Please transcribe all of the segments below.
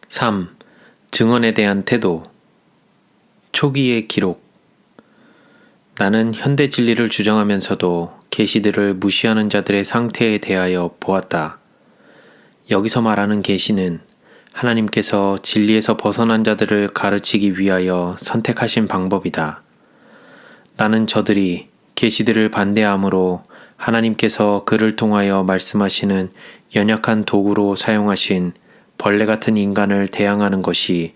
3. 증언에 대한 태도. 초기의 기록. 나는 현대 진리를 주장하면서도 계시들을 무시하는 자들의 상태에 대하여 보았다. 여기서 말하는 계시는 하나님께서 진리에서 벗어난 자들을 가르치기 위하여 선택하신 방법이다. 나는 저들이 계시들을 반대하므로 하나님께서 그를 통하여 말씀하시는 연약한 도구로 사용하신 벌레 같은 인간을 대항하는 것이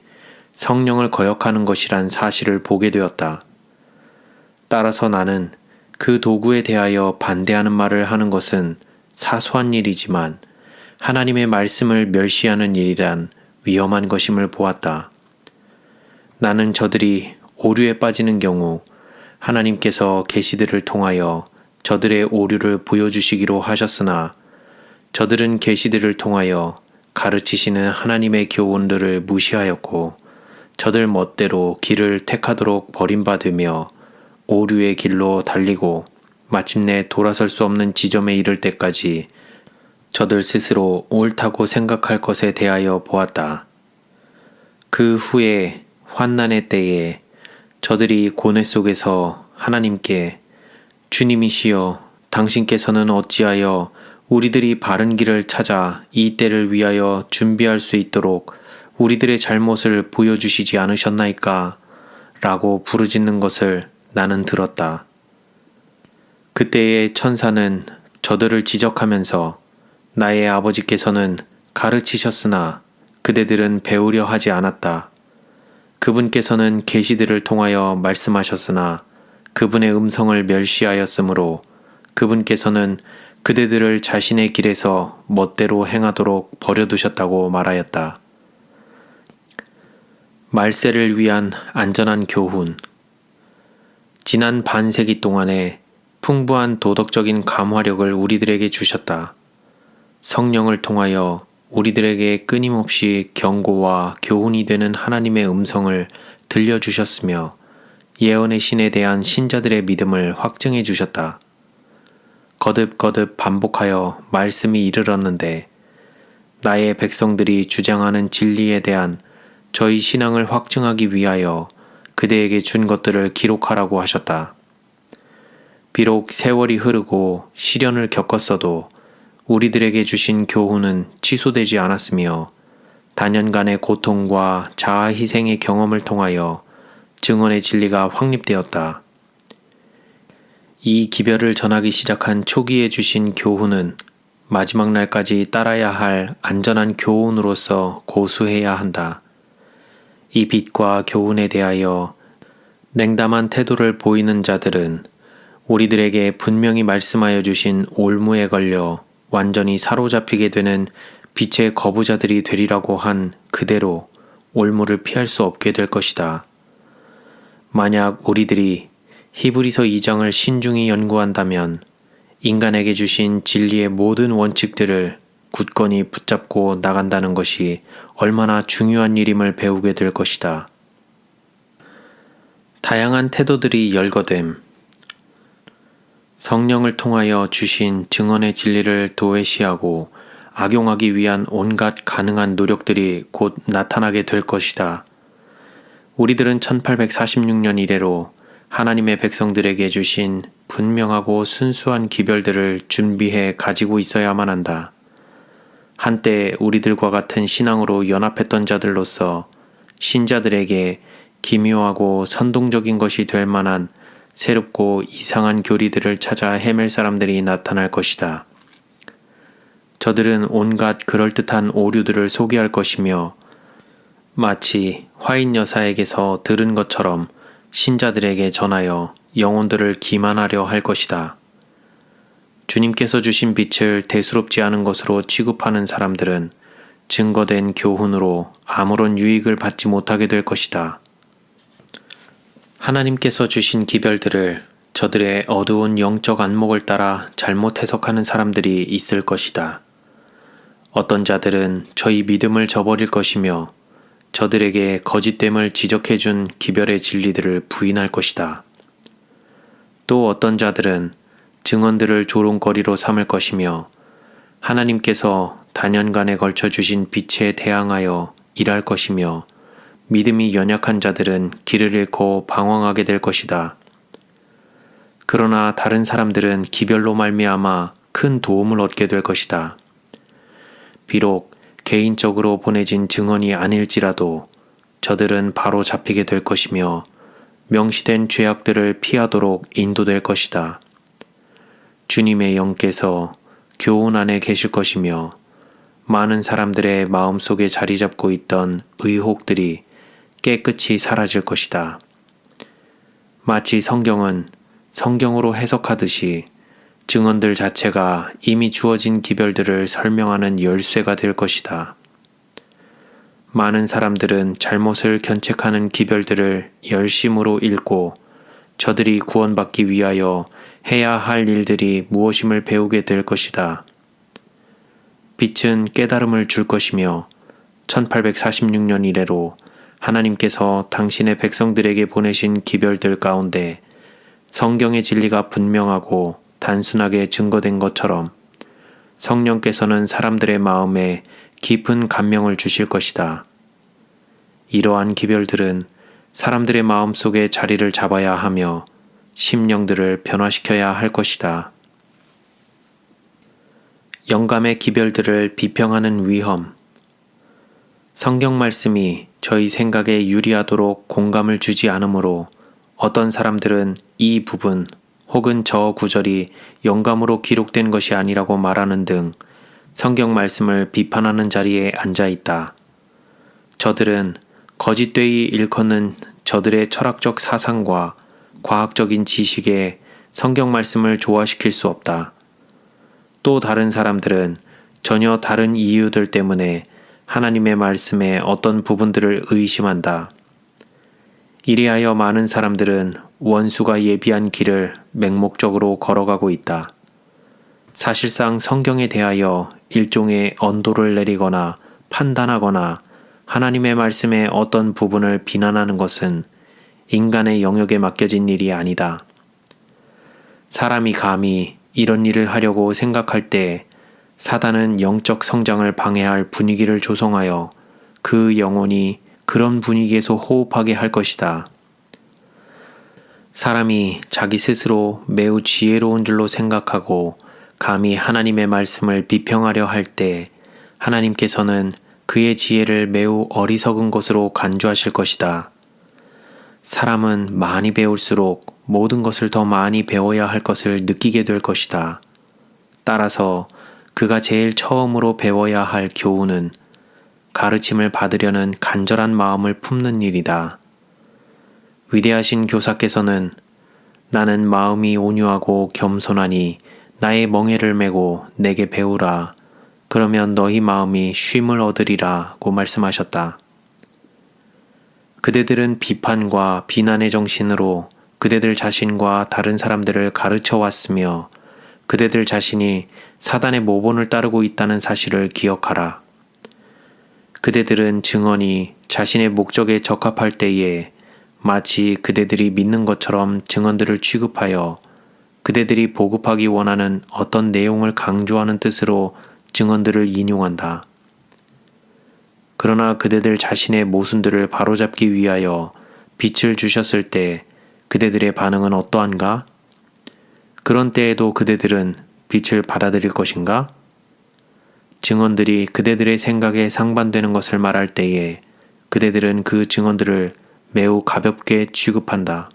성령을 거역하는 것이란 사실을 보게 되었다. 따라서 나는 그 도구에 대하여 반대하는 말을 하는 것은 사소한 일이지만 하나님의 말씀을 멸시하는 일이란 위험한 것임을 보았다. 나는 저들이 오류에 빠지는 경우 하나님께서 계시들을 통하여 저들의 오류를 보여주시기로 하셨으나 저들은 계시들을 통하여 가르치시는 하나님의 교훈들을 무시하였고 저들 멋대로 길을 택하도록 버림받으며 오류의 길로 달리고 마침내 돌아설 수 없는 지점에 이를 때까지 저들 스스로 옳다고 생각할 것에 대하여 보았다. 그 후에 환난의 때에 저들이 고뇌 속에서 하나님께 주님이시여 당신께서는 어찌하여 우리들이 바른 길을 찾아 이 때를 위하여 준비할 수 있도록 우리들의 잘못을 보여주시지 않으셨나이까? 라고 부르짖는 것을 나는 들었다. 그때의 천사는 저들을 지적하면서 나의 아버지께서는 가르치셨으나 그대들은 배우려 하지 않았다. 그분께서는 계시들을 통하여 말씀하셨으나 그분의 음성을 멸시하였으므로 그분께서는 그대들을 자신의 길에서 멋대로 행하도록 버려두셨다고 말하였다. 말세를 위한 안전한 교훈. 지난 반세기 동안에 풍부한 도덕적인 감화력을 우리들에게 주셨다. 성령을 통하여 우리들에게 끊임없이 경고와 교훈이 되는 하나님의 음성을 들려주셨으며 예언의 신에 대한 신자들의 믿음을 확증해 주셨다. 거듭거듭 반복하여 말씀이 이르렀는데 나의 백성들이 주장하는 진리에 대한 저희 신앙을 확증하기 위하여 그대에게 준 것들을 기록하라고 하셨다. 비록 세월이 흐르고 시련을 겪었어도 우리들에게 주신 교훈은 취소되지 않았으며 단연간의 고통과 자아 희생의 경험을 통하여 증언의 진리가 확립되었다. 이 기별을 전하기 시작한 초기에 주신 교훈은 마지막 날까지 따라야 할 안전한 교훈으로서 고수해야 한다. 이 빛과 교훈에 대하여 냉담한 태도를 보이는 자들은 우리들에게 분명히 말씀하여 주신 올무에 걸려 완전히 사로잡히게 되는 빛의 거부자들이 되리라고 한 그대로 올무를 피할 수 없게 될 것이다. 만약 우리들이 히브리서 2장을 신중히 연구한다면 인간에게 주신 진리의 모든 원칙들을 굳건히 붙잡고 나간다는 것이 얼마나 중요한 일임을 배우게 될 것이다. 다양한 태도들이 열거됨. 성령을 통하여 주신 증언의 진리를 도외시하고 악용하기 위한 온갖 가능한 노력들이 곧 나타나게 될 것이다. 우리들은 1846년 이래로 하나님의 백성들에게 주신 분명하고 순수한 기별들을 준비해 가지고 있어야만 한다. 한때 우리들과 같은 신앙으로 연합했던 자들로서 신자들에게 기묘하고 선동적인 것이 될 만한 새롭고 이상한 교리들을 찾아 헤맬 사람들이 나타날 것이다. 저들은 온갖 그럴듯한 오류들을 소개할 것이며 마치 화인 여사에게서 들은 것처럼 신자들에게 전하여 영혼들을 기만하려 할 것이다. 주님께서 주신 빛을 대수롭지 않은 것으로 취급하는 사람들은 증거된 교훈으로 아무런 유익을 받지 못하게 될 것이다. 하나님께서 주신 기별들을 저들의 어두운 영적 안목을 따라 잘못 해석하는 사람들이 있을 것이다. 어떤 자들은 저희 믿음을 저버릴 것이며 저들에게 거짓됨을 지적해준 기별의 진리들을 부인할 것이다. 또 어떤 자들은 증언들을 조롱거리로 삼을 것이며 하나님께서 단연간에 걸쳐 주신 빛에 대항하여 일할 것이며 믿음이 연약한 자들은 길을 잃고 방황하게 될 것이다. 그러나 다른 사람들은 기별로 말미암아 큰 도움을 얻게 될 것이다. 비록 개인적으로 보내진 증언이 아닐지라도 저들은 바로 잡히게 될 것이며 명시된 죄악들을 피하도록 인도될 것이다. 주님의 영께서 교훈 안에 계실 것이며 많은 사람들의 마음속에 자리 잡고 있던 의혹들이 깨끗이 사라질 것이다. 마치 성경은 성경으로 해석하듯이 증언들 자체가 이미 주어진 기별들을 설명하는 열쇠가 될 것이다. 많은 사람들은 잘못을 견책하는 기별들을 열심으로 읽고 저들이 구원받기 위하여 해야 할 일들이 무엇임을 배우게 될 것이다. 빛은 깨달음을 줄 것이며 1846년 이래로 하나님께서 당신의 백성들에게 보내신 기별들 가운데 성경의 진리가 분명하고 단순하게 증거된 것처럼 성령께서는 사람들의 마음에 깊은 감명을 주실 것이다. 이러한 기별들은 사람들의 마음 속에 자리를 잡아야 하며 심령들을 변화시켜야 할 것이다. 영감의 기별들을 비평하는 위험. 성경 말씀이 저희 생각에 유리하도록 공감을 주지 않으므로 어떤 사람들은 이 부분 혹은 저 구절이 영감으로 기록된 것이 아니라고 말하는 등 성경 말씀을 비판하는 자리에 앉아 있다. 저들은 거짓되이 일컫는 저들의 철학적 사상과 과학적인 지식에 성경 말씀을 조화시킬 수 없다. 또 다른 사람들은 전혀 다른 이유들 때문에 하나님의 말씀의 어떤 부분들을 의심한다. 이리하여 많은 사람들은 원수가 예비한 길을 맹목적으로 걸어가고 있다. 사실상 성경에 대하여 일종의 언도를 내리거나 판단하거나 하나님의 말씀의 어떤 부분을 비난하는 것은 인간의 영역에 맡겨진 일이 아니다. 사람이 감히 이런 일을 하려고 생각할 때 사단은 영적 성장을 방해할 분위기를 조성하여 그 영혼이 그런 분위기에서 호흡하게 할 것이다. 사람이 자기 스스로 매우 지혜로운 줄로 생각하고 감히 하나님의 말씀을 비평하려 할 때 하나님께서는 그의 지혜를 매우 어리석은 것으로 간주하실 것이다. 사람은 많이 배울수록 모든 것을 더 많이 배워야 할 것을 느끼게 될 것이다. 따라서 그가 제일 처음으로 배워야 할 교훈은 가르침을 받으려는 간절한 마음을 품는 일이다. 위대하신 교사께서는 나는 마음이 온유하고 겸손하니 나의 멍에를 메고 내게 배우라. 그러면 너희 마음이 쉼을 얻으리라고 말씀하셨다. 그대들은 비판과 비난의 정신으로 그대들 자신과 다른 사람들을 가르쳐 왔으며 그대들 자신이 사단의 모본을 따르고 있다는 사실을 기억하라. 그대들은 증언이 자신의 목적에 적합할 때에 마치 그대들이 믿는 것처럼 증언들을 취급하여 그대들이 보급하기 원하는 어떤 내용을 강조하는 뜻으로 증언들을 인용한다. 그러나 그대들 자신의 모순들을 바로잡기 위하여 빛을 주셨을 때 그대들의 반응은 어떠한가? 그런 때에도 그대들은 빛을 받아들일 것인가? 증언들이 그대들의 생각에 상반되는 것을 말할 때에 그대들은 그 증언들을 매우 가볍게 취급한다.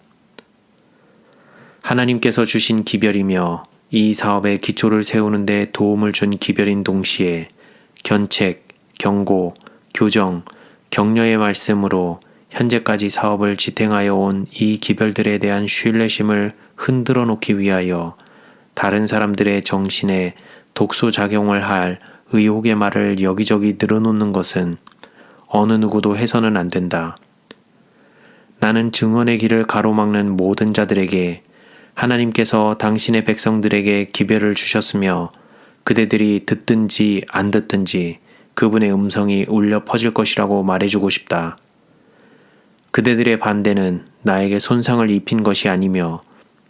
하나님께서 주신 기별이며 이 사업의 기초를 세우는 데 도움을 준 기별인 동시에 견책, 경고, 교정, 격려의 말씀으로 현재까지 사업을 지탱하여 온 이 기별들에 대한 신뢰심을 흔들어 놓기 위하여 다른 사람들의 정신에 독소작용을 할 의혹의 말을 여기저기 늘어놓는 것은 어느 누구도 해서는 안 된다. 나는 증언의 길을 가로막는 모든 자들에게 하나님께서 당신의 백성들에게 기별을 주셨으며 그대들이 듣든지 안 듣든지 그분의 음성이 울려 퍼질 것이라고 말해주고 싶다. 그대들의 반대는 나에게 손상을 입힌 것이 아니며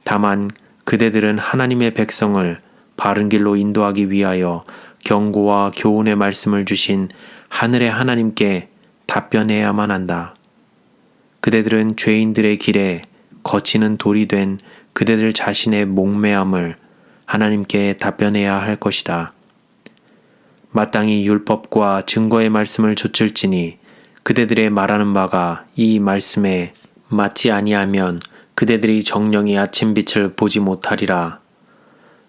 다만 그대들은 하나님의 백성을 바른 길로 인도하기 위하여 경고와 교훈의 말씀을 주신 하늘의 하나님께 답변해야만 한다. 그대들은 죄인들의 길에 거치는 돌이 된 그대들 자신의 목매함을 하나님께 답변해야 할 것이다. 마땅히 율법과 증거의 말씀을 좇을지니 그대들의 말하는 바가 이 말씀에 맞지 아니하면 그대들이 정령이 아침빛을 보지 못하리라.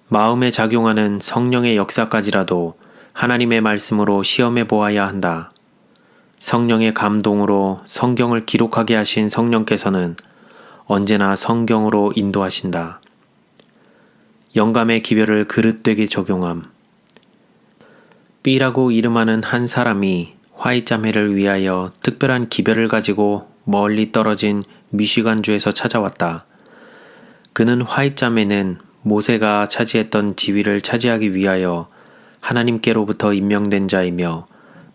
마음에 작용하는 성령의 역사까지라도 하나님의 말씀으로 시험해 보아야 한다. 성령의 감동으로 성경을 기록하게 하신 성령께서는 언제나 성경으로 인도하신다. 영감의 기별을 그릇되게 적용함. B라고 이름하는 한 사람이 화이자매를 위하여 특별한 기별을 가지고 멀리 떨어진 미시간주에서 찾아왔다. 그는 화이자매는 모세가 차지했던 지위를 차지하기 위하여 하나님께로부터 임명된 자이며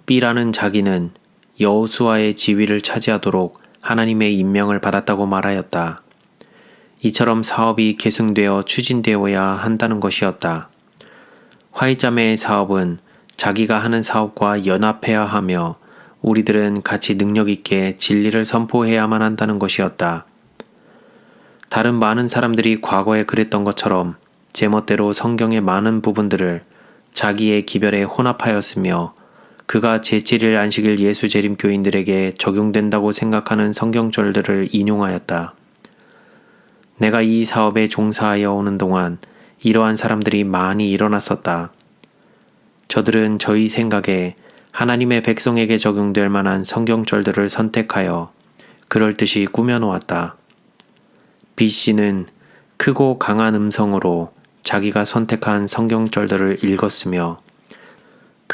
B라는 자기는 여호수아의 지위를 차지하도록 하나님의 임명을 받았다고 말하였다. 이처럼 사업이 계승되어 추진되어야 한다는 것이었다. 화이자매의 사업은 자기가 하는 사업과 연합해야 하며 우리들은 같이 능력 있게 진리를 선포해야만 한다는 것이었다. 다른 많은 사람들이 과거에 그랬던 것처럼 제멋대로 성경의 많은 부분들을 자기의 기별에 혼합하였으며 그가 제7일 안식일 예수 재림교인들에게 적용된다고 생각하는 성경절들을 인용하였다. 내가 이 사업에 종사하여 오는 동안 이러한 사람들이 많이 일어났었다. 저들은 저희 생각에 하나님의 백성에게 적용될 만한 성경절들을 선택하여 그럴듯이 꾸며놓았다. B씨는 크고 강한 음성으로 자기가 선택한 성경절들을 읽었으며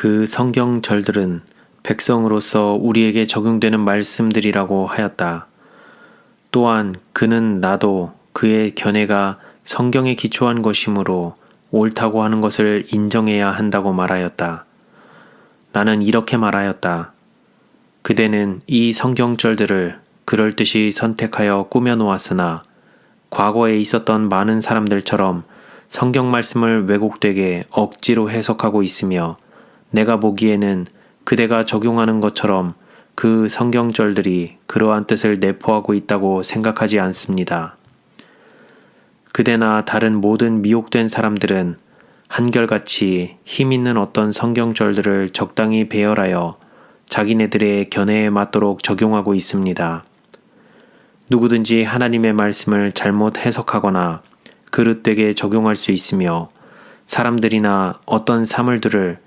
그 성경절들은 백성으로서 우리에게 적용되는 말씀들이라고 하였다. 또한 그는 나도 그의 견해가 성경에 기초한 것이므로 옳다고 하는 것을 인정해야 한다고 말하였다. 나는 이렇게 말하였다. 그대는 이 성경절들을 그럴듯이 선택하여 꾸며놓았으나 과거에 있었던 많은 사람들처럼 성경 말씀을 왜곡되게 억지로 해석하고 있으며 내가 보기에는 그대가 적용하는 것처럼 그 성경절들이 그러한 뜻을 내포하고 있다고 생각하지 않습니다. 그대나 다른 모든 미혹된 사람들은 한결같이 힘있는 어떤 성경절들을 적당히 배열하여 자기네들의 견해에 맞도록 적용하고 있습니다. 누구든지 하나님의 말씀을 잘못 해석하거나 그릇되게 적용할 수 있으며 사람들이나 어떤 사물들을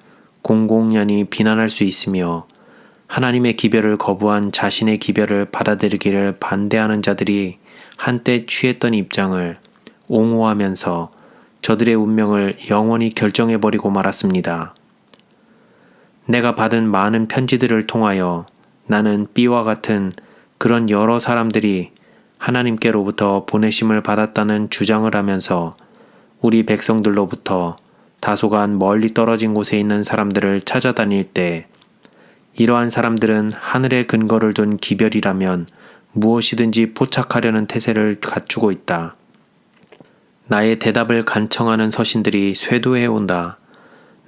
공공연히 비난할 수 있으며 하나님의 기별을 거부한 자신의 기별을 받아들이기를 반대하는 자들이 한때 취했던 입장을 옹호하면서 저들의 운명을 영원히 결정해버리고 말았습니다. 내가 받은 많은 편지들을 통하여 나는 B와 같은 그런 여러 사람들이 하나님께로부터 보내심을 받았다는 주장을 하면서 우리 백성들로부터 다소간 멀리 떨어진 곳에 있는 사람들을 찾아다닐 때 이러한 사람들은 하늘에 근거를 둔 기별이라면 무엇이든지 포착하려는 태세를 갖추고 있다. 나의 대답을 간청하는 서신들이 쇄도해 온다.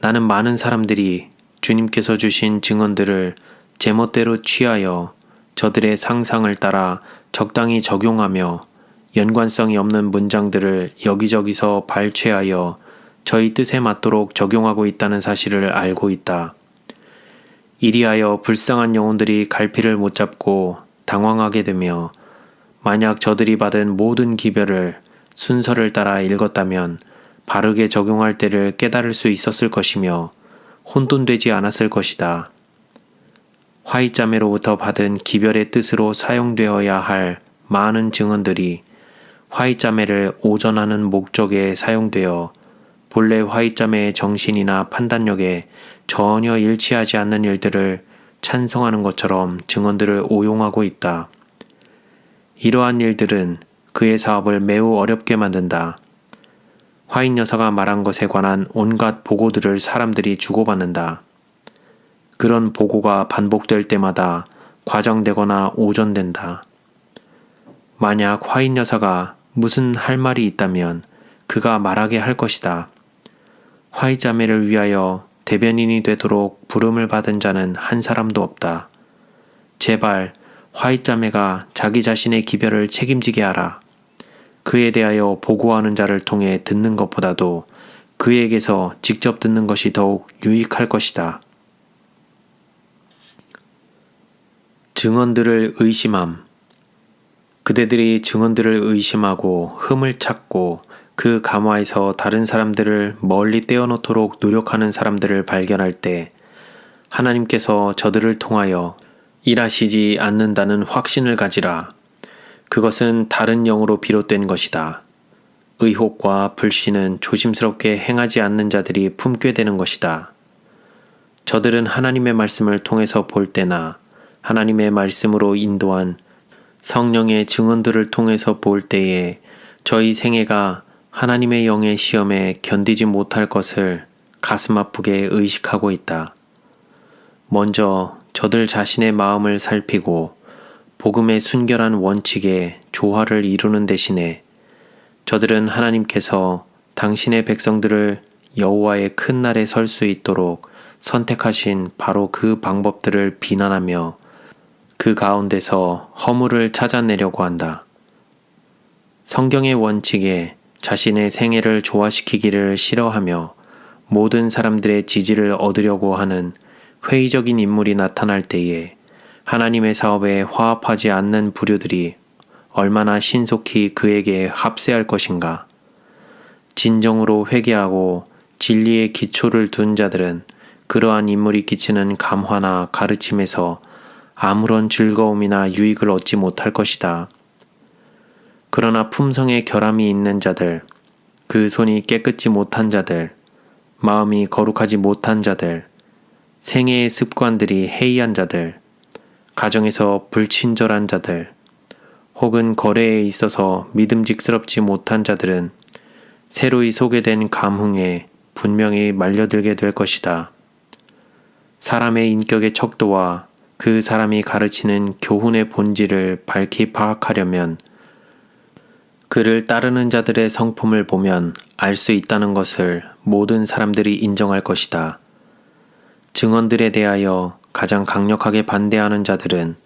나는 많은 사람들이 주님께서 주신 증언들을 제멋대로 취하여 저들의 상상을 따라 적당히 적용하며 연관성이 없는 문장들을 여기저기서 발췌하여 저희 뜻에 맞도록 적용하고 있다는 사실을 알고 있다. 이리하여 불쌍한 영혼들이 갈피를 못 잡고 당황하게 되며 만약 저들이 받은 모든 기별을 순서를 따라 읽었다면 바르게 적용할 때를 깨달을 수 있었을 것이며 혼돈되지 않았을 것이다. 화이자매로부터 받은 기별의 뜻으로 사용되어야 할 많은 증언들이 화이자매를 오전하는 목적에 사용되어 본래 화이자매의 정신이나 판단력에 전혀 일치하지 않는 일들을 찬성하는 것처럼 증언들을 오용하고 있다. 이러한 일들은 그의 사업을 매우 어렵게 만든다. 화인 여사가 말한 것에 관한 온갖 보고들을 사람들이 주고받는다. 그런 보고가 반복될 때마다 과장되거나 오전된다. 만약 화인 여사가 무슨 할 말이 있다면 그가 말하게 할 것이다. 화이자매를 위하여 대변인이 되도록 부름을 받은 자는 한 사람도 없다. 제발 화이자매가 자기 자신의 기별을 책임지게 하라. 그에 대하여 보고하는 자를 통해 듣는 것보다도 그에게서 직접 듣는 것이 더욱 유익할 것이다. 증언들을 의심함. 그대들이 증언들을 의심하고 흠을 찾고 그 감화에서 다른 사람들을 멀리 떼어놓도록 노력하는 사람들을 발견할 때 하나님께서 저들을 통하여 일하시지 않는다는 확신을 가지라. 그것은 다른 영으로 비롯된 것이다. 의혹과 불신은 조심스럽게 행하지 않는 자들이 품게 되는 것이다. 저들은 하나님의 말씀을 통해서 볼 때나 하나님의 말씀으로 인도한 성령의 증언들을 통해서 볼 때에 저희 생애가 하나님의 영의 시험에 견디지 못할 것을 가슴 아프게 의식하고 있다. 먼저 저들 자신의 마음을 살피고 복음의 순결한 원칙에 조화를 이루는 대신에 저들은 하나님께서 당신의 백성들을 여호와의 큰 날에 설 수 있도록 선택하신 바로 그 방법들을 비난하며 그 가운데서 허물을 찾아내려고 한다. 성경의 원칙에 자신의 생애를 조화시키기를 싫어하며 모든 사람들의 지지를 얻으려고 하는 회의적인 인물이 나타날 때에 하나님의 사업에 화합하지 않는 부류들이 얼마나 신속히 그에게 합세할 것인가. 진정으로 회개하고 진리의 기초를 둔 자들은 그러한 인물이 끼치는 감화나 가르침에서 아무런 즐거움이나 유익을 얻지 못할 것이다. 그러나 품성에 결함이 있는 자들, 그 손이 깨끗지 못한 자들, 마음이 거룩하지 못한 자들, 생애의 습관들이 해이한 자들, 가정에서 불친절한 자들, 혹은 거래에 있어서 믿음직스럽지 못한 자들은 새로이 소개된 감흥에 분명히 말려들게 될 것이다. 사람의 인격의 척도와 그 사람이 가르치는 교훈의 본질을 밝히 파악하려면 그를 따르는 자들의 성품을 보면 알 수 있다는 것을 모든 사람들이 인정할 것이다. 증언들에 대하여 가장 강력하게 반대하는 자들은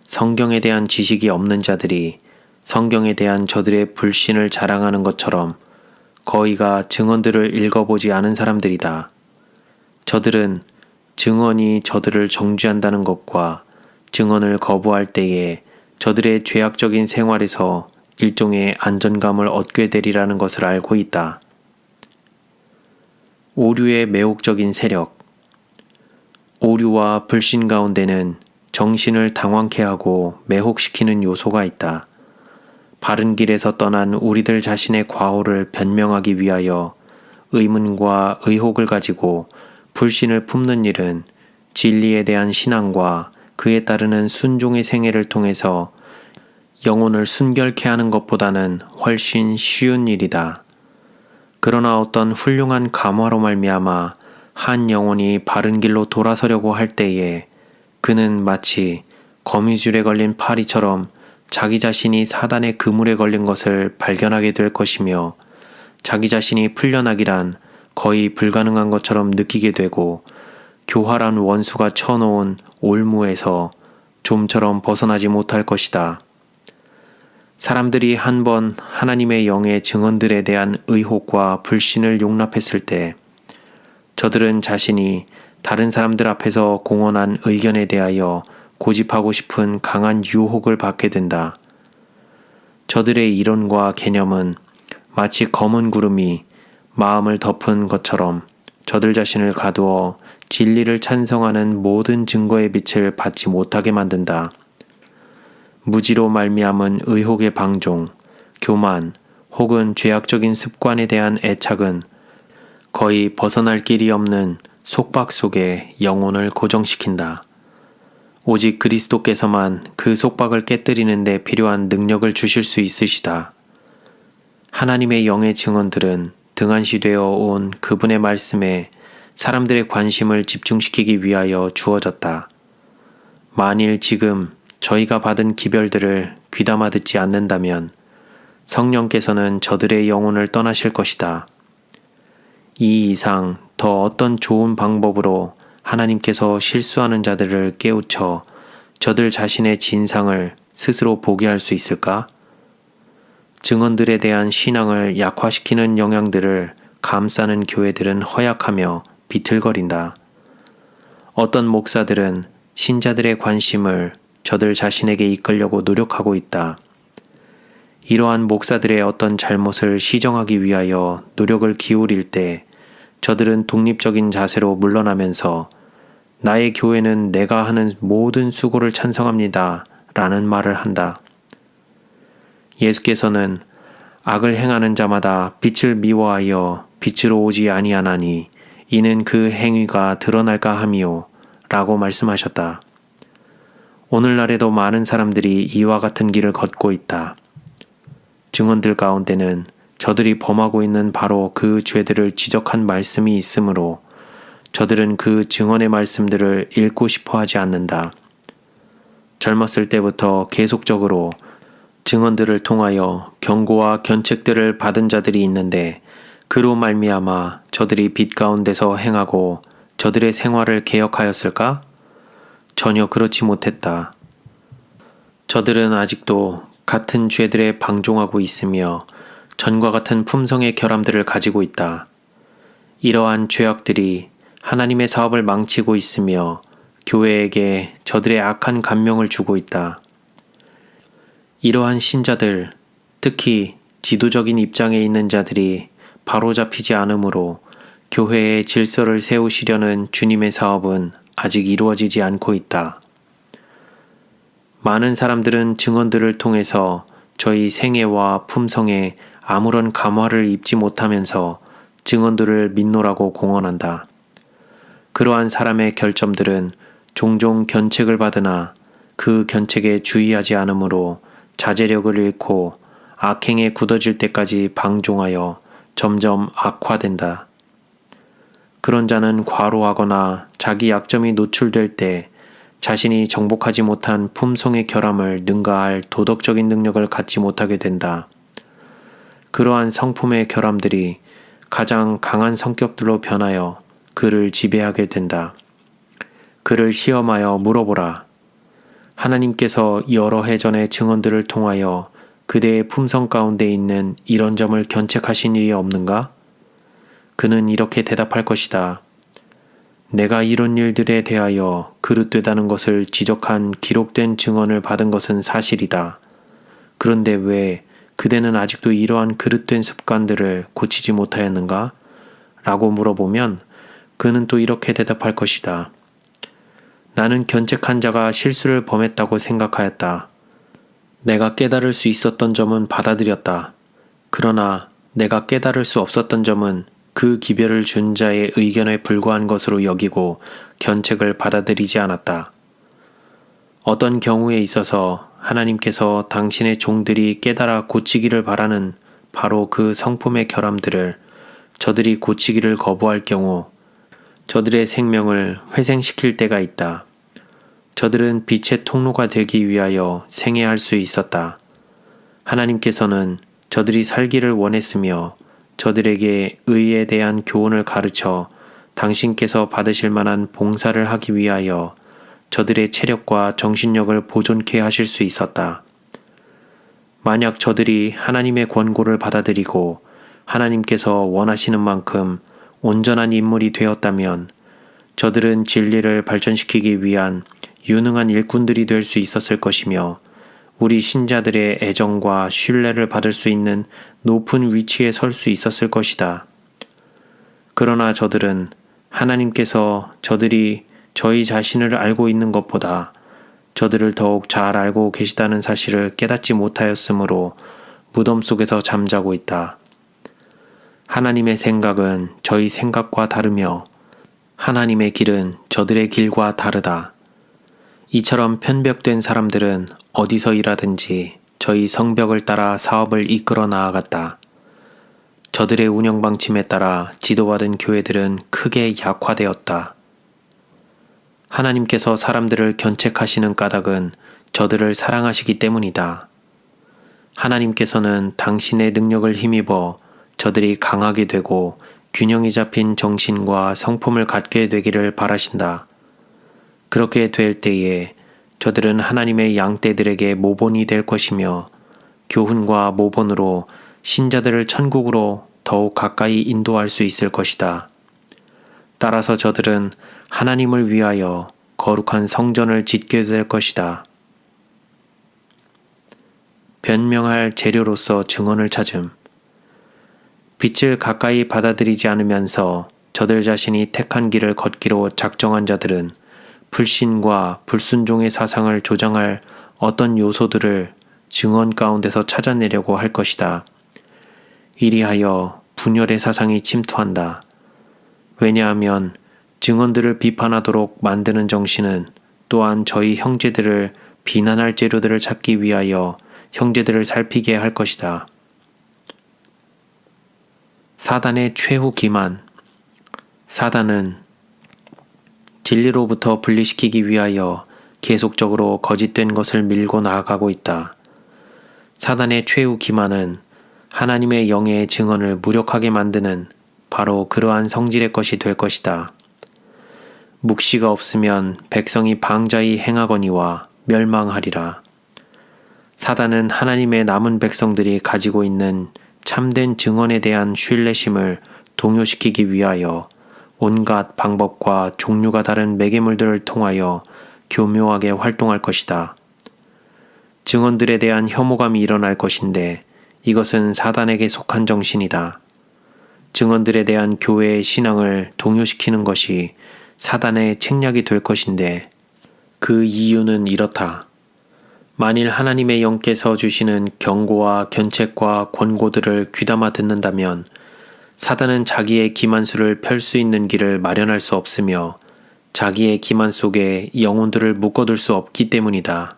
성경에 대한 지식이 없는 자들이 성경에 대한 저들의 불신을 자랑하는 것처럼 거의가 증언들을 읽어보지 않은 사람들이다. 저들은 증언이 저들을 정죄한다는 것과 증언을 거부할 때에 저들의 죄악적인 생활에서 일종의 안전감을 얻게 되리라는 것을 알고 있다. 오류의 매혹적인 세력. 오류와 불신 가운데는 정신을 당황케 하고 매혹시키는 요소가 있다. 바른 길에서 떠난 우리들 자신의 과오를 변명하기 위하여 의문과 의혹을 가지고 불신을 품는 일은 진리에 대한 신앙과 그에 따르는 순종의 생애를 통해서 영혼을 순결케 하는 것보다는 훨씬 쉬운 일이다. 그러나 어떤 훌륭한 감화로 말미암아 한 영혼이 바른 길로 돌아서려고 할 때에 그는 마치 거미줄에 걸린 파리처럼 자기 자신이 사단의 그물에 걸린 것을 발견하게 될 것이며 자기 자신이 풀려나기란 거의 불가능한 것처럼 느끼게 되고 교활한 원수가 쳐놓은 올무에서 좀처럼 벗어나지 못할 것이다. 사람들이 한번 하나님의 영의 증언들에 대한 의혹과 불신을 용납했을 때 저들은 자신이 다른 사람들 앞에서 공언한 의견에 대하여 고집하고 싶은 강한 유혹을 받게 된다. 저들의 이론과 개념은 마치 검은 구름이 마음을 덮은 것처럼 저들 자신을 가두어 진리를 찬성하는 모든 증거의 빛을 받지 못하게 만든다. 무지로 말미암은 의혹의 방종, 교만 혹은 죄악적인 습관에 대한 애착은 거의 벗어날 길이 없는 속박 속에 영혼을 고정시킨다. 오직 그리스도께서만 그 속박을 깨뜨리는 데 필요한 능력을 주실 수 있으시다. 하나님의 영의 증언들은 등한시되어 온 그분의 말씀에 사람들의 관심을 집중시키기 위하여 주어졌다. 만일 지금 저희가 받은 기별들을 귀담아 듣지 않는다면 성령께서는 저들의 영혼을 떠나실 것이다. 이 이상 더 어떤 좋은 방법으로 하나님께서 실수하는 자들을 깨우쳐 저들 자신의 진상을 스스로 보게 할 수 있을까? 증언들에 대한 신앙을 약화시키는 영향들을 감싸는 교회들은 허약하며 비틀거린다. 어떤 목사들은 신자들의 관심을 저들 자신에게 이끌려고 노력하고 있다. 이러한 목사들의 어떤 잘못을 시정하기 위하여 노력을 기울일 때 저들은 독립적인 자세로 물러나면서 나의 교회는 내가 하는 모든 수고를 찬성합니다. 라는 말을 한다. 예수께서는 악을 행하는 자마다 빛을 미워하여 빛으로 오지 아니하나니 이는 그 행위가 드러날까 함이요. 라고 말씀하셨다. 오늘날에도 많은 사람들이 이와 같은 길을 걷고 있다. 증언들 가운데는 저들이 범하고 있는 바로 그 죄들을 지적한 말씀이 있으므로 저들은 그 증언의 말씀들을 읽고 싶어 하지 않는다. 젊었을 때부터 계속적으로 증언들을 통하여 경고와 견책들을 받은 자들이 있는데 그로 말미암아 저들이 빛 가운데서 행하고 저들의 생활을 개혁하였을까? 전혀 그렇지 못했다. 저들은 아직도 같은 죄들에 방종하고 있으며 전과 같은 품성의 결함들을 가지고 있다. 이러한 죄악들이 하나님의 사업을 망치고 있으며 교회에게 저들의 악한 감명을 주고 있다. 이러한 신자들, 특히 지도적인 입장에 있는 자들이 바로잡히지 않으므로 교회의 질서를 세우시려는 주님의 사업은 아직 이루어지지 않고 있다. 많은 사람들은 증언들을 통해서 저희 생애와 품성에 아무런 감화를 입지 못하면서 증언들을 믿노라고 공언한다. 그러한 사람의 결점들은 종종 견책을 받으나 그 견책에 주의하지 않으므로 자제력을 잃고 악행에 굳어질 때까지 방종하여 점점 악화된다. 그런 자는 과로하거나 자기 약점이 노출될 때 자신이 정복하지 못한 품성의 결함을 능가할 도덕적인 능력을 갖지 못하게 된다. 그러한 성품의 결함들이 가장 강한 성격들로 변하여 그를 지배하게 된다. 그를 시험하여 물어보라. 하나님께서 여러 해 전의 증언들을 통하여 그대의 품성 가운데 있는 이런 점을 견책하신 일이 없는가? 그는 이렇게 대답할 것이다. 내가 이런 일들에 대하여 그릇되다는 것을 지적한 기록된 증언을 받은 것은 사실이다. 그런데 왜 그대는 아직도 이러한 그릇된 습관들을 고치지 못하였는가? 라고 물어보면 그는 또 이렇게 대답할 것이다. 나는 견책한 자가 실수를 범했다고 생각하였다. 내가 깨달을 수 있었던 점은 받아들였다. 그러나 내가 깨달을 수 없었던 점은 그 기별을 준 자의 의견에 불과한 것으로 여기고 견책을 받아들이지 않았다. 어떤 경우에 있어서 하나님께서 당신의 종들이 깨달아 고치기를 바라는 바로 그 성품의 결함들을 저들이 고치기를 거부할 경우 저들의 생명을 회생시킬 때가 있다. 저들은 빛의 통로가 되기 위하여 생애할 수 있었다. 하나님께서는 저들이 살기를 원했으며 저들에게 의에 대한 교훈을 가르쳐 당신께서 받으실 만한 봉사를 하기 위하여 저들의 체력과 정신력을 보존케 하실 수 있었다. 만약 저들이 하나님의 권고를 받아들이고 하나님께서 원하시는 만큼 온전한 인물이 되었다면 저들은 진리를 발전시키기 위한 유능한 일꾼들이 될 수 있었을 것이며 우리 신자들의 애정과 신뢰를 받을 수 있는 높은 위치에 설 수 있었을 것이다. 그러나 저들은 하나님께서 저들이 저희 자신을 알고 있는 것보다 저들을 더욱 잘 알고 계시다는 사실을 깨닫지 못하였으므로 무덤 속에서 잠자고 있다. 하나님의 생각은 저희 생각과 다르며 하나님의 길은 저들의 길과 다르다. 이처럼 편벽된 사람들은 어디서 일하든지 저희 성벽을 따라 사업을 이끌어 나아갔다. 저들의 운영 방침에 따라 지도받은 교회들은 크게 약화되었다. 하나님께서 사람들을 견책하시는 까닭은 저들을 사랑하시기 때문이다. 하나님께서는 당신의 능력을 힘입어 저들이 강하게 되고 균형이 잡힌 정신과 성품을 갖게 되기를 바라신다. 그렇게 될 때에 저들은 하나님의 양떼들에게 모본이 될 것이며 교훈과 모본으로 신자들을 천국으로 더욱 가까이 인도할 수 있을 것이다. 따라서 저들은 하나님을 위하여 거룩한 성전을 짓게 될 것이다. 변명할 재료로서 증언을 찾음. 빛을 가까이 받아들이지 않으면서 저들 자신이 택한 길을 걷기로 작정한 자들은 불신과 불순종의 사상을 조장할 어떤 요소들을 증언 가운데서 찾아내려고 할 것이다. 이리하여 분열의 사상이 침투한다. 왜냐하면 증언들을 비판하도록 만드는 정신은 또한 저희 형제들을 비난할 재료들을 찾기 위하여 형제들을 살피게 할 것이다. 사단의 최후 기만. 사단은 진리로부터 분리시키기 위하여 계속적으로 거짓된 것을 밀고 나아가고 있다. 사단의 최후 기만은 하나님의 영의 증언을 무력하게 만드는 바로 그러한 성질의 것이 될 것이다. 묵시가 없으면 백성이 방자히 행하거니와 멸망하리라. 사단은 하나님의 남은 백성들이 가지고 있는 참된 증언에 대한 신뢰심을 동요시키기 위하여 온갖 방법과 종류가 다른 매개물들을 통하여 교묘하게 활동할 것이다. 증언들에 대한 혐오감이 일어날 것인데 이것은 사단에게 속한 정신이다. 증언들에 대한 교회의 신앙을 동요시키는 것이 사단의 책략이 될 것인데 그 이유는 이렇다. 만일 하나님의 영께서 주시는 경고와 견책과 권고들을 귀담아 듣는다면 사단은 자기의 기만수를 펼 수 있는 길을 마련할 수 없으며 자기의 기만 속에 영혼들을 묶어둘 수 없기 때문이다.